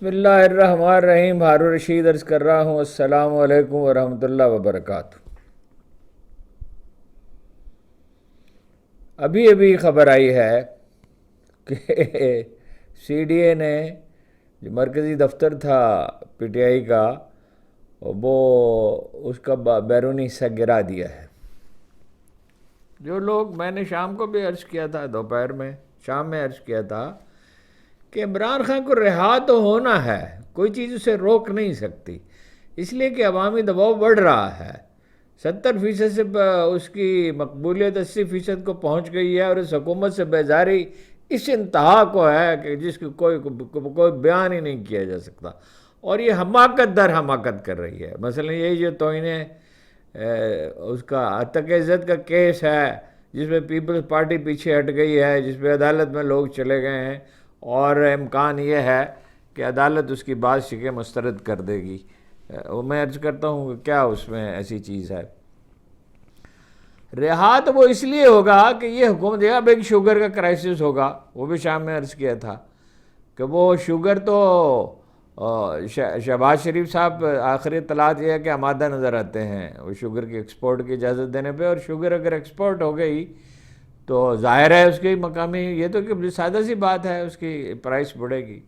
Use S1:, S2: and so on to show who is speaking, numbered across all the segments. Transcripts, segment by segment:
S1: بسم اللہ الرحمن الرحیم. ہارون رشید عرض کر رہا ہوں. السلام علیکم ورحمۃ اللہ وبرکاتہ. ابھی خبر آئی ہے کہ سی ڈی اے نے جو مرکزی دفتر تھا پی ٹی آئی کا وہ اس کا بیرونی حصہ گرا دیا ہے. جو لوگ میں نے شام کو بھی عرض کیا تھا، دوپہر میں شام میں عرض کیا تھا کہ عمران خان کو رہا تو ہونا ہے، کوئی چیز اسے روک نہیں سکتی، اس لیے کہ عوامی دباؤ بڑھ رہا ہے. 70% سے اس کی مقبولیت 80% کو پہنچ گئی ہے، اور اس حکومت سے بیزاری اس انتہا کو ہے کہ جس کی کوئی بیان ہی نہیں کیا جا سکتا، اور یہ حماقت در حماقت کر رہی ہے. مثلا یہی جو توہین اس کا حتیٰ عزت کا کیس ہے، جس میں پیپلز پارٹی پیچھے ہٹ گئی ہے، جس پہ عدالت میں لوگ چلے گئے ہیں، اور امکان یہ ہے کہ عدالت اس کی بات شکے مسترد کر دے گی. میں عرض کرتا ہوں کہ کیا اس میں ایسی چیز ہے. رہا تو وہ اس لیے ہوگا کہ یہ حکومت اب ایک شوگر کا کرائسس ہوگا. وہ بھی شام میں عرض کیا تھا کہ وہ شوگر تو شہباز شریف صاحب آخری اطلاعات یہ ہے کہ آمادہ نظر آتے ہیں وہ شوگر کی ایکسپورٹ کی اجازت دینے پہ، اور شوگر اگر ایکسپورٹ ہو گئی تو ظاہر ہے اس کی مقامی، یہ تو کہ سادہ سی بات ہے، اس کی پرائس بڑھے گی.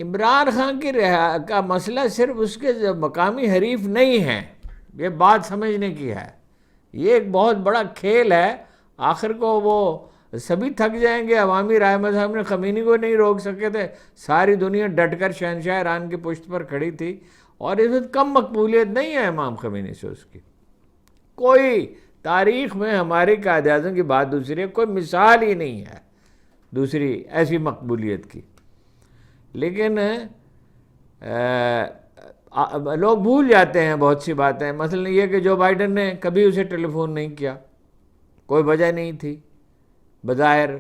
S1: عمران خان کی کا مسئلہ صرف اس کے مقامی حریف نہیں ہے، یہ بات سمجھنے کی ہے. یہ ایک بہت بڑا کھیل ہے. آخر کو وہ سبھی تھک جائیں گے. عوامی رائے مذہب نے خمینی کو نہیں روک سکے تھے، ساری دنیا ڈٹ کر شہنشاہ ایران کی پشت پر کھڑی تھی، اور اس وقت کم مقبولیت نہیں ہے امام خمینی سے اس کی. کوئی تاریخ میں ہماری قائد اعظم کی بات دوسری ہے، کوئی مثال ہی نہیں ہے دوسری ایسی مقبولیت کی. لیکن لوگ بھول جاتے ہیں بہت سی باتیں. مثلا یہ کہ جو بائیڈن نے کبھی اسے ٹیلی فون نہیں کیا، کوئی وجہ نہیں تھی بظاہر.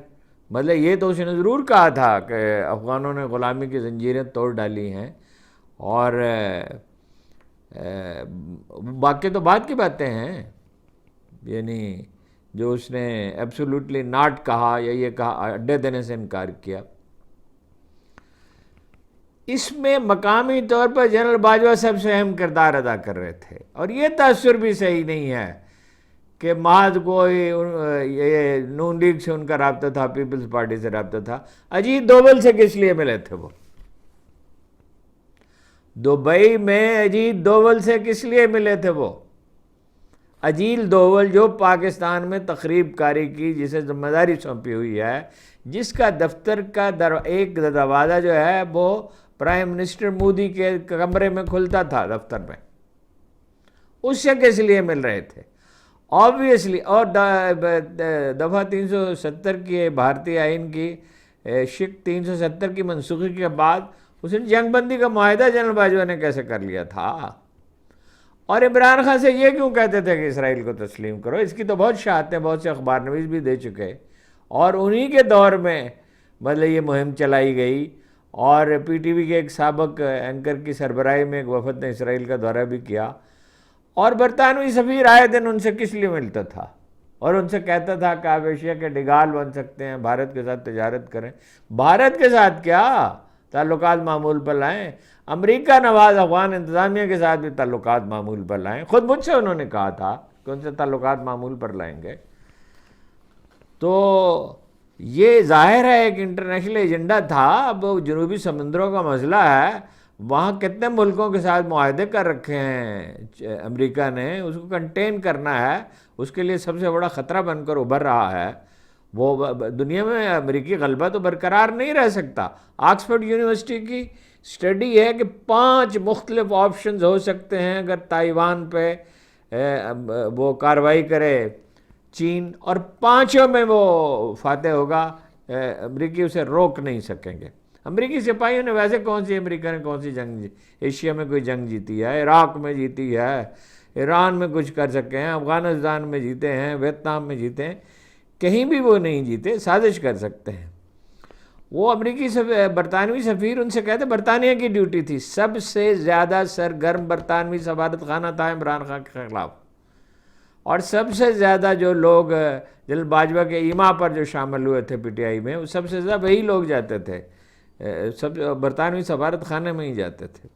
S1: مطلب یہ تو اس نے ضرور کہا تھا کہ افغانوں نے غلامی کی زنجیریں توڑ ڈالی ہیں، اور باقی تو بات کی باتیں ہیں. یعنی جو اس نے ایبسولوٹلی ناٹ کہا یا یہ کہا، اڈے دینے سے انکار کیا. اس میں مقامی طور پر جنرل باجوہ سب سے اہم کردار ادا کر رہے تھے، اور یہ تاثر بھی صحیح نہیں ہے کہ محض کوئی یہ نون لیگ سے ان کا رابطہ تھا، پیپلز پارٹی سے رابطہ تھا. اجیت دوول سے کس لیے ملے تھے وہ؟ دبئی میں اجیت دوول سے کس لیے ملے تھے وہ؟ اجیت دوول جو پاکستان میں تخریب کاری کی جسے ذمہ داری سونپی ہوئی ہے، جس کا دفتر کا ایک دروازہ جو ہے وہ پرائم منسٹر مودی کے کمرے میں کھلتا تھا دفتر میں، اس سے کس لیے مل رہے تھے؟ آبویسلی. اور دفعہ 370 کی بھارتی آئین کی شک 370 کی منسوخی کے بعد اس نے جنگ بندی کا معاہدہ جنرل باجوہ نے کیسے کر لیا تھا؟ اور عمران خان سے یہ کیوں کہتے تھے کہ اسرائیل کو تسلیم کرو؟ اس کی تو بہت شہادتیں بہت سے اخبار نویس بھی دے چکے، اور انہی کے دور میں مطلب یہ مہم چلائی گئی. اور پی ٹی وی کے ایک سابق اینکر کی سربراہی میں ایک وفد نے اسرائیل کا دورہ بھی کیا، اور برطانوی سفیر آئے دن ان سے کس لیے ملتا تھا، اور ان سے کہتا تھا کہ آپ ایشیا کے ڈگال بن سکتے ہیں، بھارت کے ساتھ تجارت کریں. بھارت کے ساتھ کیا تعلقات معمول پر لائیں، امریکہ نواز افغان انتظامیہ کے ساتھ بھی تعلقات معمول پر لائیں. خود مجھ سے انہوں نے کہا تھا کہ ان سے تعلقات معمول پر لائیں گے. تو یہ ظاہر ہے ایک انٹرنیشنل ایجنڈا تھا. اب جنوبی سمندروں کا مسئلہ ہے، وہاں کتنے ملکوں کے ساتھ معاہدے کر رکھے ہیں امریکہ نے، اس کو کنٹین کرنا ہے. اس کے لیے سب سے بڑا خطرہ بن کر ابھر رہا ہے. وہ دنیا میں امریکی غلبہ تو برقرار نہیں رہ سکتا. آکسفورڈ یونیورسٹی کی اسٹڈی ہے کہ 5 مختلف آپشنز ہو سکتے ہیں اگر تائیوان پہ وہ کارروائی کرے چین، اور 5 میں وہ فاتح ہوگا. امریکی اسے روک نہیں سکیں گے. امریکی سپاہیوں نے ویسے امریکہ نے کون سی جنگ ایشیا میں کوئی جنگ جیتی ہے؟ عراق میں جیتی ہے، ایران میں کچھ کر سکے ہیں، افغانستان میں جیتے ہیں، ویتنام میں جیتے ہیں، کہیں بھی وہ نہیں جیتے. سازش کر سکتے ہیں. وہ برطانوی سفیر ان سے کہتے برطانیہ کی ڈیوٹی تھی. سب سے زیادہ سرگرم برطانوی سفارت خانہ تھا عمران خان کے خلاف، اور سب سے زیادہ جو لوگ جنرل باجوہ کے ایما پر جو شامل ہوئے تھے پی ٹی آئی میں، وہ سب سے زیادہ وہی لوگ جاتے تھے سب برطانوی سفارت خانے میں ہی جاتے تھے.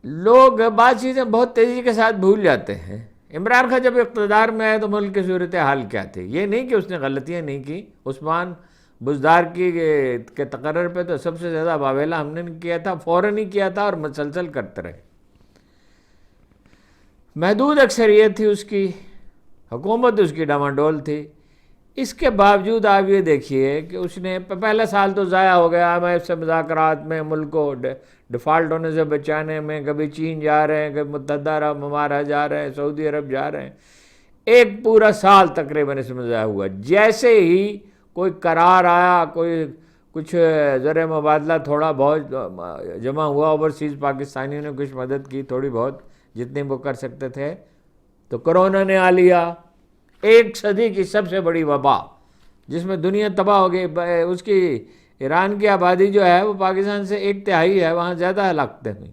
S1: لوگ بعض چیزیں بہت تیزی کے ساتھ بھول جاتے ہیں. عمران خان جب اقتدار میں آئے تو ملک کی صورتحال کیا تھی؟ یہ نہیں کہ اس نے غلطیاں نہیں کی. عثمان بزدار کے تقرر پہ تو سب سے زیادہ واویلا ہم نے کیا تھا، فوراً ہی کیا تھا اور مسلسل کرتے رہے. محدود اکثریت تھی اس کی، حکومت اس کی ڈاماڈول تھی. اس کے باوجود آپ یہ دیکھیے کہ اس نے پہلا سال تو ضائع ہو گیا IMF سے مذاکرات میں، ملک کو ڈیفالٹ ہونے سے بچانے میں. کبھی چین جا رہے ہیں، کبھی متحدہ عرب ممالک جا رہے ہیں، سعودی عرب جا رہے ہیں. ایک پورا سال تقریباً اس میں ضائع ہوا. جیسے ہی کوئی قرار آیا، کوئی کچھ زر مبادلہ تھوڑا بہت جمع ہوا، اوورسیز پاکستانیوں نے کچھ مدد کی تھوڑی بہت جتنے وہ کر سکتے تھے، تو کرونا نے آ لیا. ایک صدی کی سب سے بڑی وبا جس میں دنیا تباہ ہو گئی. اس کی ایران کی آبادی جو ہے وہ پاکستان سے 1/3 ہے، وہاں زیادہ ہلاکتیں ہوئیں،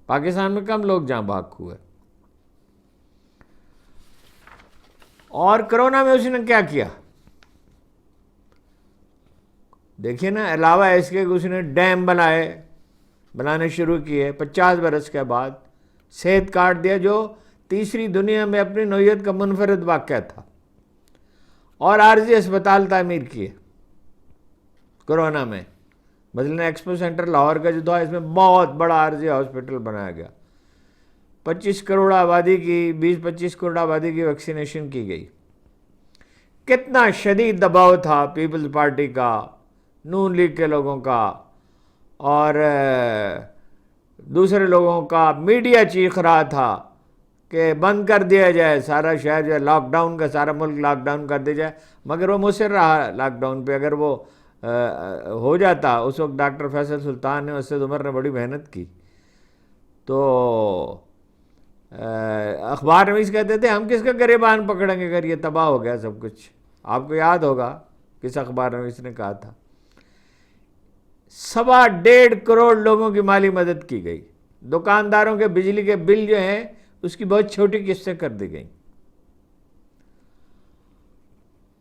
S1: پاکستان میں کم لوگ جاں بحق ہوئے. اور کرونا میں اس نے کیا کیا دیکھیے نا، علاوہ اس کے اس نے ڈیم بنانے شروع کیے 50 برس کے بعد. صحت کارڈ دیا جو تیسری دنیا میں اپنی نوعیت کا منفرد واقعہ تھا، اور عارضی اسپتال تعمیر کیے کرونا میں. مثلا ایکسپو سینٹر لاہور کا جو تھا، اس میں بہت بڑا عارضی ہاسپٹل بنایا گیا. 25 کروڑ آبادی کی 20-25 کروڑ آبادی کی ویکسینیشن کی گئی. کتنا شدید دباؤ تھا پیپلز پارٹی کا، نون لیگ کے لوگوں کا اور دوسرے لوگوں کا. میڈیا چیخ رہا تھا کہ بند کر دیا جائے سارا شہر، جو ہے لاک ڈاؤن کا، سارا ملک لاک ڈاؤن کر دیا جائے. مگر وہ مصر رہا لاک ڈاؤن پہ. اگر وہ ہو جاتا، اس وقت ڈاکٹر فیصل سلطان نے، اسد عمر نے بڑی محنت کی. تو اخبار نویس کہتے تھے ہم کس کا گریبان پکڑیں گے اگر یہ تباہ ہو گیا سب کچھ. آپ کو یاد ہوگا کس اخبار نویس نے کہا تھا. 1.25 کروڑ لوگوں کی مالی مدد کی گئی. دکانداروں کے بجلی کے بل جو ہیں اس کی بہت چھوٹی قسطیں کر دی گئیں.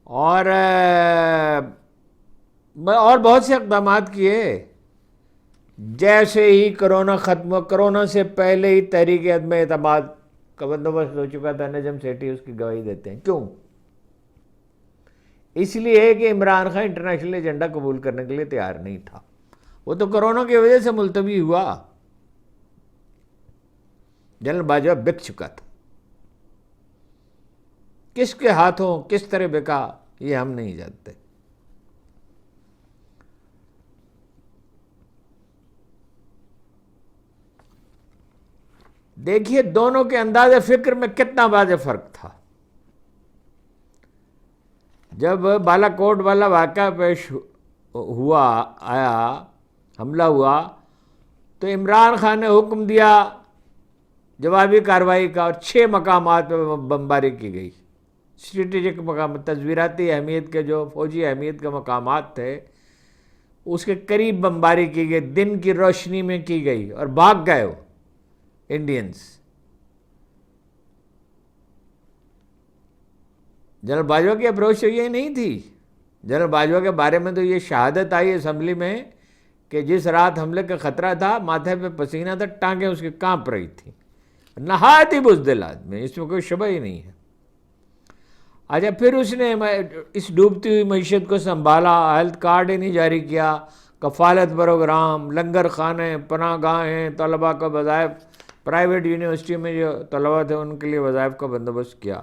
S1: اور بہت سے اقدامات کیے. جیسے ہی کرونا ختم ہوا، کرونا سے پہلے ہی تحریک عدم اعتماد کا بندوبست ہو چکا تھا. نجم سیٹھی اس کی گواہی دیتے ہیں. کیوں؟ اس لیے کہ عمران خان انٹرنیشنل ایجنڈا قبول کرنے کے لیے تیار نہیں تھا. وہ تو کرونا کی وجہ سے ملتوی ہوا. جنرل باجوہ بک چکا تھا. کس کے ہاتھوں کس طرح بکا یہ ہم نہیں جانتے. دیکھیے دونوں کے انداز فکر میں کتنا واضح فرق تھا. جب بالا کوٹ والا واقعہ پیش آیا، حملہ ہوا، تو عمران خان نے حکم دیا جوابی کارروائی کا، اور 6 مقامات پہ بمباری کی گئی. اسٹریٹجک مقامات، تصویراتی اہمیت کے، جو فوجی اہمیت کے مقامات تھے، اس کے قریب بمباری کی گئی. دن کی روشنی میں کی گئی اور بھاگ گئے وہ انڈینز. جنرل باجوہ کی اپروچ تو یہ نہیں تھی. جنرل باجوہ کے بارے میں تو یہ شہادت آئی اسمبلی میں کہ جس رات حملے کا خطرہ تھا، ماتھے پہ پسینہ تھا، ٹانگیں اس کی کانپ رہی تھیں. نہایت ہی بزدل آدمی، اس میں کوئی شبہ ہی نہیں ہے. اچھا، پھر اس نے اس ڈوبتی ہوئی معیشت کو سنبھالا، ہیلتھ کارڈ ہی نہیں جاری کیا، کفالت پروگرام، لنگر خانے، پناہ گاہیں، طلباء کا وظائف، پرائیویٹ یونیورسٹی میں جو طلباء تھے ان کے لیے وظائف کا بندوبست کیا.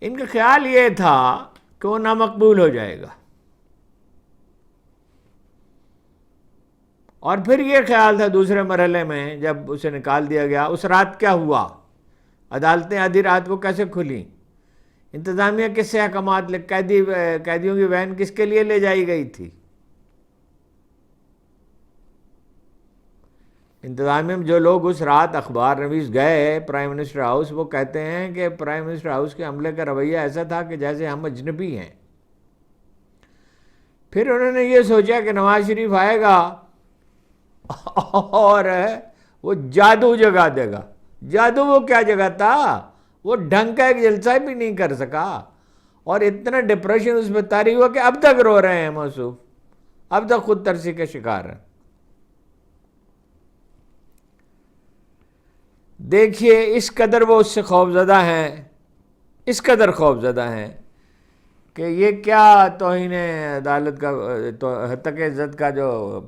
S1: ان کا خیال یہ تھا کہ وہ نامقبول ہو جائے گا. اور پھر یہ خیال تھا دوسرے مرحلے میں جب اسے نکال دیا گیا، اس رات کیا ہوا، عدالتیں آدھی رات کو کیسے کھلیں، انتظامیہ کس سے احکامات قیدیوں کی وین کس کے لیے لے جائی گئی تھی. انتظامیہ میں جو لوگ اس رات اخبار نویس گئے پرائم منسٹر ہاؤس، وہ کہتے ہیں کہ پرائم منسٹر ہاؤس کے عملے کا رویہ ایسا تھا کہ جیسے ہم اجنبی ہیں. پھر انہوں نے یہ سوچا کہ نواز شریف آئے گا اور وہ جادو جگا دے گا. جادو وہ کیا جگہ تھا، وہ ڈھنگ کا ایک جلسہ بھی نہیں کر سکا، اور اتنا ڈپریشن اس پہ طاری ہوا کہ اب تک رو رہے ہیں موصوف، اب تک خود ترسی کے شکار ہیں۔ دیکھیے اس قدر وہ اس سے خوفزدہ ہیں، اس قدر خوفزدہ ہیں کہ یہ کیا توہین عدالت کا، حتیٰ کہ عزت کا جو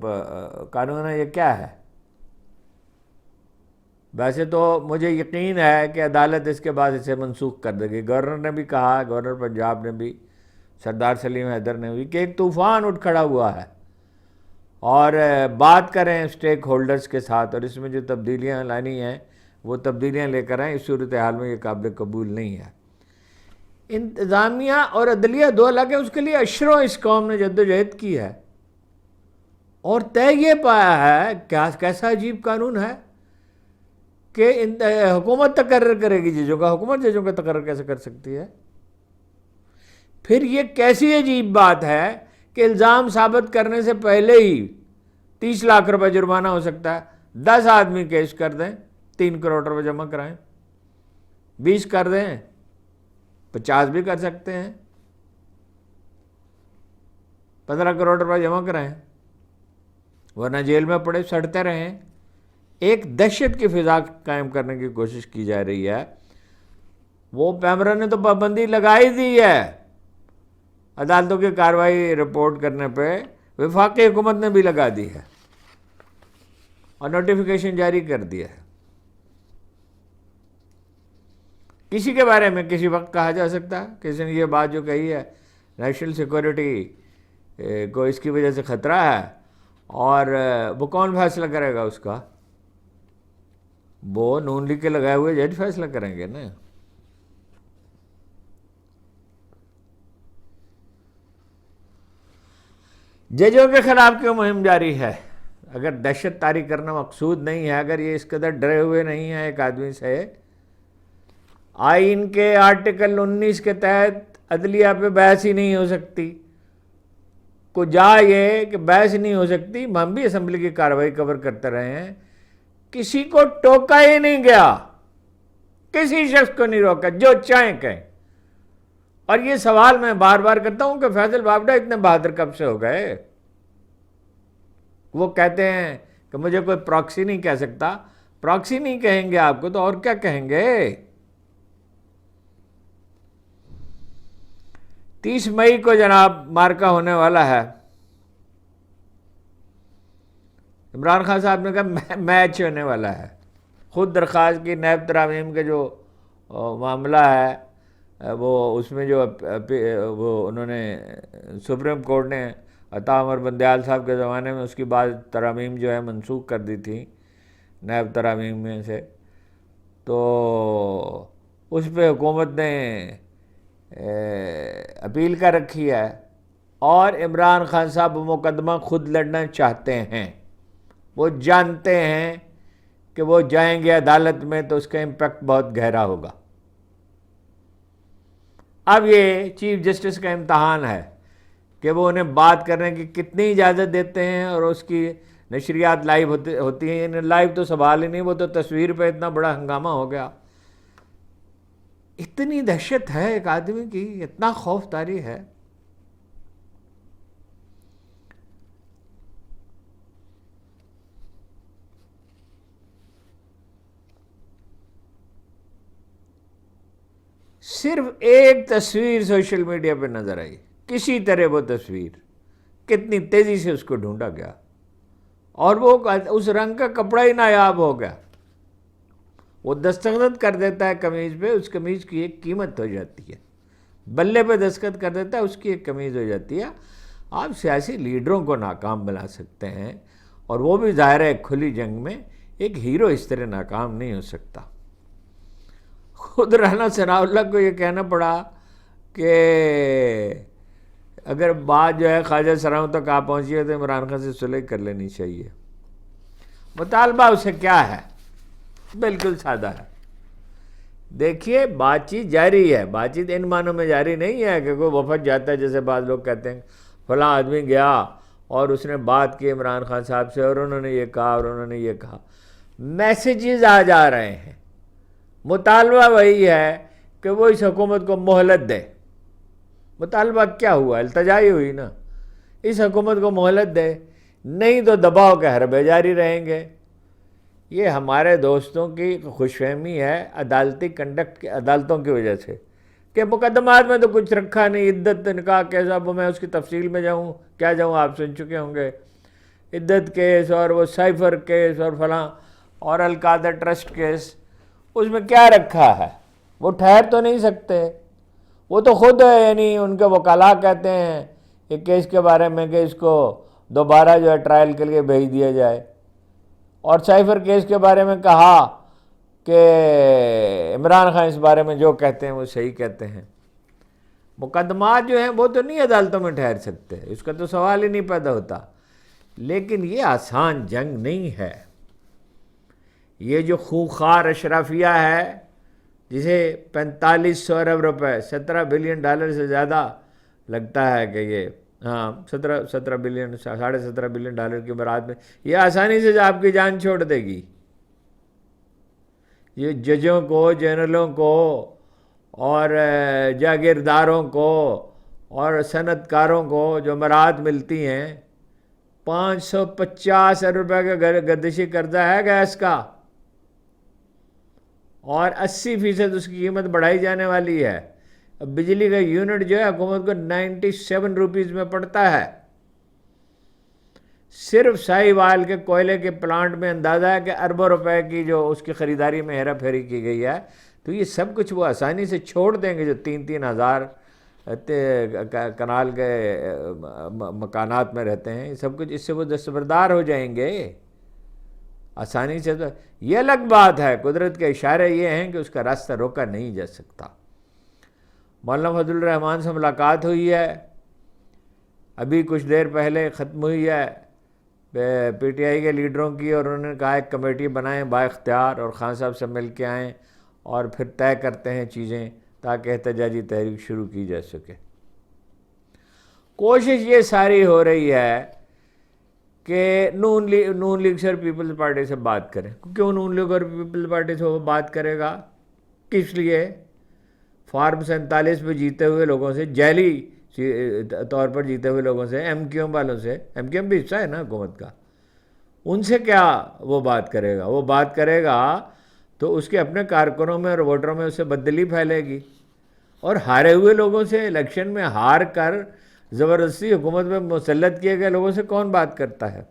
S1: قانون ہے، یہ کیا ہے؟ ویسے تو مجھے یقین ہے کہ عدالت اس کے بعد اسے منسوخ کر دے گی۔ گورنر نے بھی کہا، گورنر پنجاب نے بھی، سردار سلیم حیدر نے بھی، کہ ایک طوفان اٹھ کھڑا ہوا ہے، اور بات کریں اسٹیک ہولڈرز کے ساتھ، اور اس میں جو تبدیلیاں لانی ہیں وہ تبدیلیاں لے کر آئیں۔ اس صورتحال میں یہ قابل قبول نہیں ہے۔ انتظامیہ اور عدلیہ دو الگ ہیں، اس کے لیے اشروں اس قوم نے جدوجہد کی ہے، اور طے یہ پایا ہے، کیسا عجیب قانون ہے کہ حکومت تقرر کرے گی ججوں کا، حکومت ججوں کا تقرر کیسے کر سکتی ہے؟ پھر یہ کیسی عجیب بات ہے کہ الزام ثابت کرنے سے پہلے ہی 30 لاکھ روپے جرمانہ ہو سکتا ہے۔ 10 آدمی کیس کر دیں، 3 کروڑ روپے جمع کرائیں، 20 کر دیں، 50 بھی کر سکتے ہیں، 15 کروڑ روپے جمع کرائیں، ورنہ جیل میں پڑے سڑتے رہیں۔ ایک دہشت کی فضا قائم کرنے کی کوشش کی جا رہی ہے۔ وہ پیمرا نے تو پابندی لگائی دی ہے عدالتوں کی کارروائی رپورٹ کرنے پہ، وفاقی حکومت نے بھی لگا دی ہے اور نوٹیفیکیشن جاری کر دیا ہے۔ کسی کے بارے میں کسی وقت کہا جا سکتا ہے، کسی نے یہ بات جو کہی ہے نیشنل سیکورٹی کو اس کی وجہ سے خطرہ ہے، اور وہ کون فیصلہ کرے گا اس کا؟ وہ نون لیگ کے لگائے ہوئے جج فیصلہ کریں گے نا۔ ججوں کے خلاف کیوں مہم جاری ہے؟ اگر دہشت طاری کرنا مقصود نہیں ہے، اگر یہ اس قدر ڈرے ہوئے نہیں ہیں ایک آدمی سے، آئین کے آرٹیکل 19 کے تحت عدلیہ پہ بحث ہی نہیں ہو سکتی، کو جا یہ کہ بحث نہیں ہو سکتی، ہم بھی اسمبلی کی کارروائی کور کرتے رہے ہیں، کسی کو ٹوکا ہی نہیں گیا، کسی شخص کو نہیں روکا، جو چاہیں کہیں۔ اور یہ سوال میں بار بار کرتا ہوں کہ فیصل بابڈا اتنے بہادر کب سے ہو گئے؟ وہ کہتے ہیں کہ مجھے کوئی پراکسی نہیں کہہ سکتا۔ پراکسی نہیں کہیں گے آپ کو تو اور کیا کہیں گے؟ 30 مئی کو جناب مارکا ہونے والا ہے۔ عمران خان صاحب نے کہا میچ ہونے والا ہے۔ خود درخواست کی نیب ترامیم کا جو معاملہ ہے، وہ اس میں جو وہ انہوں نے سپریم کورٹ نے عطا عمر بندیال صاحب کے زمانے میں اس کی بعض ترامیم جو ہے منسوخ کر دی تھی نیب ترامیم میں سے، تو اس پہ حکومت نے اپیل کر رکھی ہے، اور عمران خان صاحب وہ مقدمہ خود لڑنا چاہتے ہیں۔ وہ جانتے ہیں کہ وہ جائیں گے عدالت میں تو اس کا امپیکٹ بہت گہرا ہوگا۔ اب یہ چیف جسٹس کا امتحان ہے کہ وہ انہیں بات کرنے کی کتنی اجازت دیتے ہیں، اور اس کی نشریات لائیو ہوتی ہیں۔ لائیو تو سوال ہی نہیں، وہ تو تصویر پہ اتنا بڑا ہنگامہ ہو گیا۔ اتنی دہشت ہے ایک آدمی کی، اتنا خوف طاری ہے۔ صرف ایک تصویر سوشل میڈیا پہ نظر آئی، کسی طرح وہ تصویر کتنی تیزی سے اس کو ڈھونڈا گیا، اور وہ اس رنگ کا کپڑا ہی نایاب ہو گیا۔ وہ دستخط کر دیتا ہے قمیض پہ، اس قمیض کی ایک قیمت ہو جاتی ہے۔ بلے پہ دستخط کر دیتا ہے، اس کی ایک قمیض ہو جاتی ہے۔ آپ سیاسی لیڈروں کو ناکام بنا سکتے ہیں، اور وہ بھی ظاہر ہے کھلی جنگ میں۔ ایک ہیرو اس طرح ناکام نہیں ہو سکتا۔ خود رانا ثناء اللہ کو یہ کہنا پڑا کہ اگر بات جو ہے خواجہ سراؤں تک آ پہنچی ہے تو عمران خان سے صلح کر لینی چاہیے۔ مطالبہ اسے کیا ہے؟ بالکل سادہ ہے۔ دیکھیے بات چیت جاری ہے، بات چیت ان معنوں میں جاری نہیں ہے کہ کوئی وفد جاتا ہے جیسے بعض لوگ کہتے ہیں فلاں آدمی گیا اور اس نے بات کی عمران خان صاحب سے، اور انہوں نے یہ کہا اور انہوں نے یہ کہا۔ میسیجز آ جا رہے ہیں۔ مطالبہ وہی ہے کہ وہ اس حکومت کو مہلت دے. مطالبہ کیا ہوا؟ التجائی ہوئی نا. اس حکومت کو مہلت دے، نہیں تو دباؤ کے حربے جاری رہیں گے. یہ ہمارے دوستوں کی خوش فہمی ہے عدالتی کنڈکٹ کی، عدالتوں کی وجہ سے، کہ مقدمات میں تو کچھ رکھا نہیں. عدت نکاح کیس، اب میں اس کی تفصیل میں جاؤں کیا جاؤں، آپ سن چکے ہوں گے. عدت کیس اور وہ سائفر کیس اور فلاں اور القادر ٹرسٹ کیس، اس میں کیا رکھا ہے؟ وہ ٹھہر تو نہیں سکتے. وہ تو خود یعنی ان کے وکلاء کہتے ہیں ایک کیس کے بارے میں کہ اس کو دوبارہ جو ہے ٹرائل کے لیے بھیج دیا جائے. اور سائفر کیس کے بارے میں کہا کہ عمران خان اس بارے میں جو کہتے ہیں وہ صحیح کہتے ہیں. مقدمات جو ہیں وہ تو نہیں عدالتوں میں ٹھہر سکتے، اس کا تو سوال ہی نہیں پیدا ہوتا. لیکن یہ آسان جنگ نہیں ہے. یہ جو خوخار اشرافیہ ہے جسے 4500 ارب روپے، $17 بلین سے زیادہ لگتا ہے کہ یہ 17 بلین، $17.5 بلین کی برات میں یہ آسانی سے آپ کی جان چھوڑ دے گی. یہ ججوں کو، جنرلوں کو اور جاگیرداروں کو اور صنعت کاروں کو جو برات ملتی ہیں، 550 ارب روپے کا گردشی قرضہ ہے گیس کا، اور 80% اس کی قیمت بڑھائی جانے والی ہے. بجلی کا یونٹ جو ہے حکومت کو 97 روپیز میں پڑتا ہے. صرف سائی وال کے کوئلے کے پلانٹ میں اندازہ ہے کہ اربوں روپے کی جو اس کی خریداری میں ہیرا پھیری کی گئی ہے. تو یہ سب کچھ وہ آسانی سے چھوڑ دیں گے جو 3-3 ہزار کنال کے مکانات میں رہتے ہیں. یہ سب کچھ اس سے وہ دستبردار ہو جائیں گے آسانی سے. تو یہ الگ بات ہے، قدرت کے اشارے یہ ہیں کہ اس کا راستہ روکا نہیں جا سکتا. مولانا فضل الرحمان سے ملاقات ہوئی ہے ابھی کچھ دیر پہلے، ختم ہوئی ہے پی ٹی آئی کے لیڈروں کی، اور انہوں نے کہا ایک کمیٹی بنائیں با اختیار اور خان صاحب سے مل کے آئیں اور پھر طے کرتے ہیں چیزیں تاکہ احتجاجی تحریک شروع کی جا سکے. کوشش یہ ساری ہو رہی ہے کہ نون لیگ سے اور پیپلز پارٹی سے بات کریں. کیوں نون لیگ اور پیپلز پارٹی سے وہ بات کرے گا؟ کس لیے؟ فارم 47 پہ جیتے ہوئے لوگوں سے، جعلی طور پر جیتے ہوئے لوگوں سے، ایم کیو ایم والوں سے، ایم کیو ایم بھی حصہ ہے نا حکومت کا، ان سے کیا وہ بات کرے گا؟ وہ بات کرے گا تو اس کے اپنے کارکنوں میں اور ووٹروں میں اس سے بددلی پھیلے گی. اور ہارے ہوئے لوگوں سے، الیکشن میں ہار کر زبردستی حکومت میں مسلط کیے گئے لوگوں سے کون بات کرتا ہے؟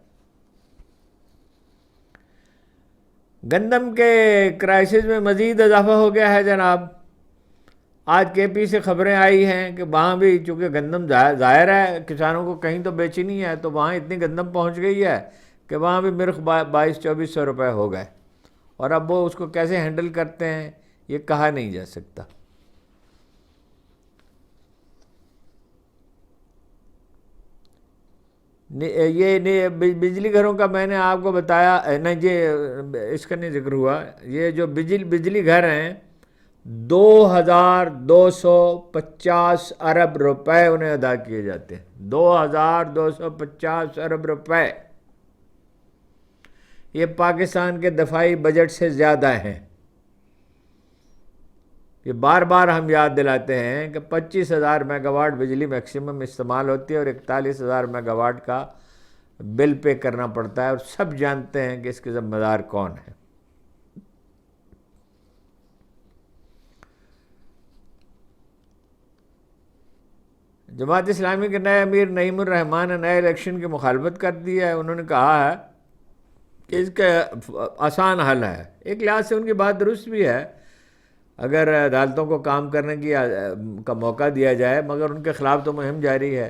S1: گندم کے کرائسس میں مزید اضافہ ہو گیا ہے جناب. آج کے پی سے خبریں آئی ہیں کہ وہاں بھی چونکہ گندم ظاہر ہے کسانوں کو کہیں تو بیچنی ہے، تو وہاں اتنی گندم پہنچ گئی ہے کہ وہاں بھی مرخ 2200-2400 روپے ہو گئے. اور اب وہ اس کو کیسے ہینڈل کرتے ہیں یہ کہا نہیں جا سکتا. یہ بجلی گھروں کا میں نے آپ کو بتایا نہیں، یہ اس کا نہیں ذکر ہوا. یہ جو بجلی گھر ہیں 2250 ارب روپے انہیں ادا کیے جاتے ہیں. 2250 ارب روپے یہ پاکستان کے دفاعی بجٹ سے زیادہ ہیں. یہ بار بار ہم یاد دلاتے ہیں کہ 25,000 میگا واٹ بجلی میکسیمم استعمال ہوتی ہے اور 41,000 میگا واٹ کا بل پے کرنا پڑتا ہے، اور سب جانتے ہیں کہ اس کے ذمہ دار کون ہے. جماعت اسلامی کے نئے امیر نعیم الرحمان نے نئے الیکشن کی مخالفت کر دی ہے. انہوں نے کہا ہے کہ اس کا آسان حل ہے. ایک لحاظ سے ان کی بات درست بھی ہے، اگر عدالتوں کو کام کرنے کا موقع دیا جائے، مگر ان کے خلاف تو مہم جاری ہے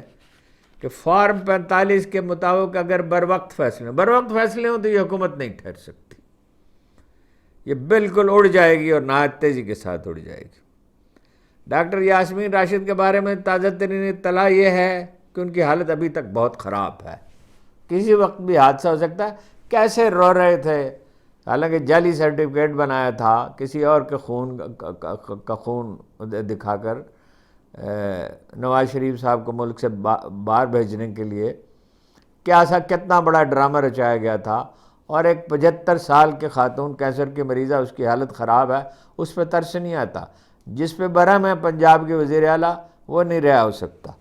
S1: کہ فارم 45 کے مطابق اگر بر وقت فیصلے ہوں تو یہ حکومت نہیں ٹھہر سکتی. یہ بالکل اڑ جائے گی اور نہایت تیزی کے ساتھ اڑ جائے گی. ڈاکٹر یاسمین راشد کے بارے میں تازہ ترین اطلاع یہ ہے کہ ان کی حالت ابھی تک بہت خراب ہے، کسی وقت بھی حادثہ ہو سکتا ہے. کیسے رو رہے تھے، حالانکہ جعلی سرٹیفکیٹ بنایا تھا کسی اور کے خون دکھا کر نواز شریف صاحب کو ملک سے باہر بھیجنے کے لیے. کتنا بڑا ڈرامہ رچایا گیا تھا. اور ایک 75 سال کے خاتون کینسر کی مریضہ، اس کی حالت خراب ہے، اس پہ ترس نہیں آتا. جس پہ برہم ہے پنجاب کے وزیر اعلیٰ، وہ نہیں رہا ہو سکتا،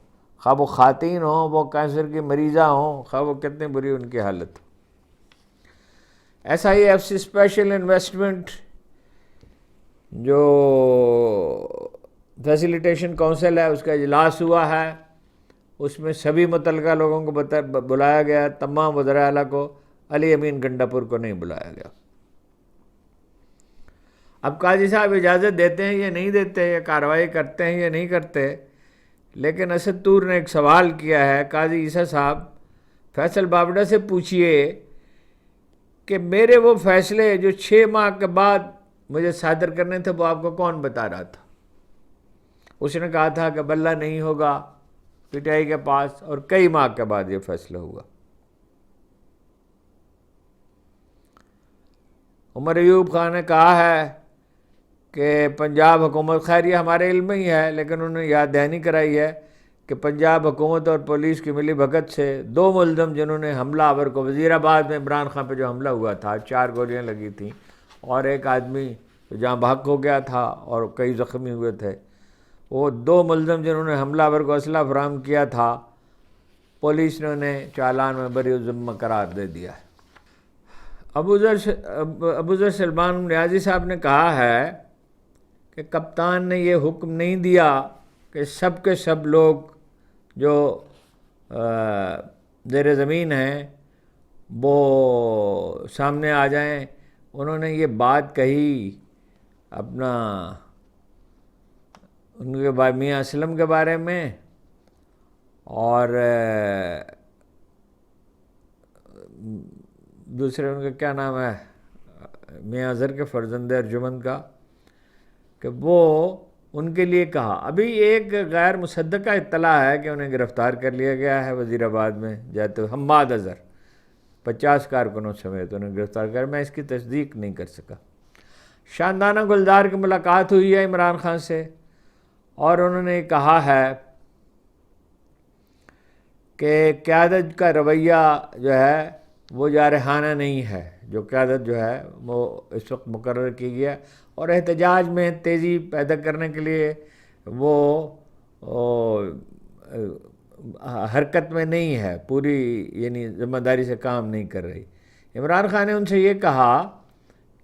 S1: خواہ وہ خواتین ہوں، وہ کینسر کی مریضہ ہوں، خواہ وہ کتنی بری ان کی حالت ہو۔ SIFC اسپیشل انویسٹمنٹ جو فیسیلیٹیشن کونسل ہے، اس کا اجلاس ہوا ہے، اس میں سبھی متعلقہ لوگوں کو بلایا گیا، تمام وزراء اعلیٰ کو، علی امین گنڈاپور کو نہیں بلایا گیا۔ اب قاضی صاحب اجازت دیتے ہیں یا نہیں دیتے، یا کارروائی کرتے ہیں یا نہیں کرتے، لیکن اسد طور نے ایک سوال کیا ہے، قاضی عیسیٰ صاحب فیصل بابڑہ سے پوچھئے کہ میرے وہ فیصلے جو 6 ماہ کے بعد مجھے صادر کرنے تھے، وہ آپ کو کون بتا رہا تھا؟ اس نے کہا تھا کہ بلہ نہیں ہوگا PTI کے پاس، اور کئی ماہ کے بعد یہ فیصلہ ہوا۔ عمر ایوب خان نے کہا ہے کہ پنجاب حکومت، خیر یہ ہمارے علم میں ہی ہے، لیکن انہوں نے یاد دہانی کرائی ہے کہ پنجاب حکومت اور پولیس کی ملی بھگت سے 2 ملزم جنہوں نے حملہ آور کو، وزیر آباد میں عمران خان پہ جو حملہ ہوا تھا، 4 گولیاں لگی تھیں، اور ایک آدمی جہاں بحق ہو گیا تھا اور کئی زخمی ہوئے تھے، وہ 2 ملزم جنہوں نے حملہ آور کو اسلحہ فراہم کیا تھا، پولیس نے انہیں چالان میں بری الذمہ قرار دے دیا ہے۔ ابوذر سلمان نیازی صاحب نے کہا ہے کہ کپتان نے یہ حکم نہیں دیا کہ سب کے سب لوگ جو زیر زمین ہیں وہ سامنے آ جائیں۔ انہوں نے یہ بات کہی اپنا ان کے میاں اسلم کے بارے میں، اور دوسرے ان کا کیا نام ہے، میاں اظہر کے فرزند ارجمند کا، کہ وہ ان کے لیے کہا۔ ابھی ایک غیر مصدقہ اطلاع ہے کہ انہیں گرفتار کر لیا گیا ہے وزیر آباد میں جاتے ہوئے، حماد اظہر، 50 کارکنوں سمیت انہیں گرفتار کر، میں اس کی تصدیق نہیں کر سکا۔ شاندانہ گلزار کی ملاقات ہوئی ہے عمران خان سے، اور انہوں نے کہا ہے کہ قیادت کا رویہ جو ہے وہ جارحانہ نہیں ہے، جو قیادت جو ہے وہ اس وقت مقرر کی گیا، اور احتجاج میں تیزی پیدا کرنے کے لیے وہ حرکت میں نہیں ہے، پوری یعنی ذمہ داری سے کام نہیں کر رہی۔ عمران خان نے ان سے یہ کہا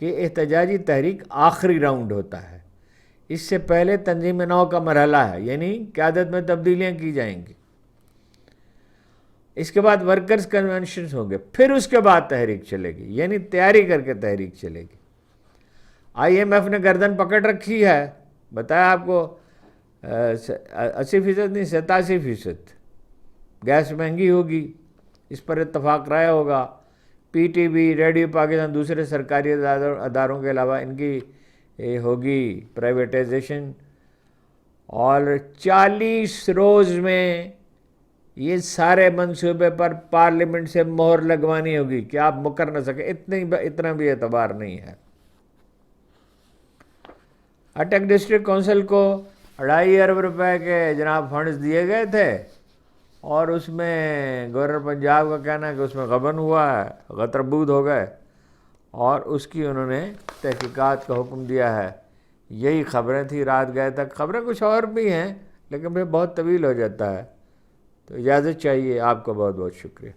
S1: کہ احتجاجی تحریک آخری راؤنڈ ہوتا ہے، اس سے پہلے تنظیم نو کا مرحلہ ہے، یعنی قیادت میں تبدیلیاں کی جائیں گی، اس کے بعد ورکرز کنونشنز ہوں گے، پھر اس کے بعد تحریک چلے گی، یعنی تیاری کر کے تحریک چلے گی۔ IMF نے گردن پکڑ رکھی ہے، بتایا آپ کو 80% نہیں 87%، گیس مہنگی ہوگی، اس پر اتفاق رائے ہوگا، PTB، ریڈیو پاکستان، دوسرے سرکاری اداروں کے علاوہ ان کی ہوگی پرائیویٹائزیشن، اور 40 روز میں یہ سارے منصوبے پر پارلیمنٹ سے مہر لگوانی ہوگی کہ آپ مکر نہ سکے، اتنا بھی اعتبار نہیں ہے۔ اٹک ڈسٹرکٹ کونسل کو 2.5 ارب روپے کے جناب فنڈز دیے گئے تھے، اور اس میں گورنر پنجاب کا کہنا ہے کہ اس میں غبن ہوا ہے، غتربود ہو گئے، اور اس کی انہوں نے تحقیقات کا حکم دیا ہے۔ یہی خبریں تھیں رات گئے تک، خبریں کچھ اور بھی ہیں لیکن پھر بہت طویل ہو جاتا ہے، تو اجازت چاہیے۔ آپ کا بہت بہت شکریہ۔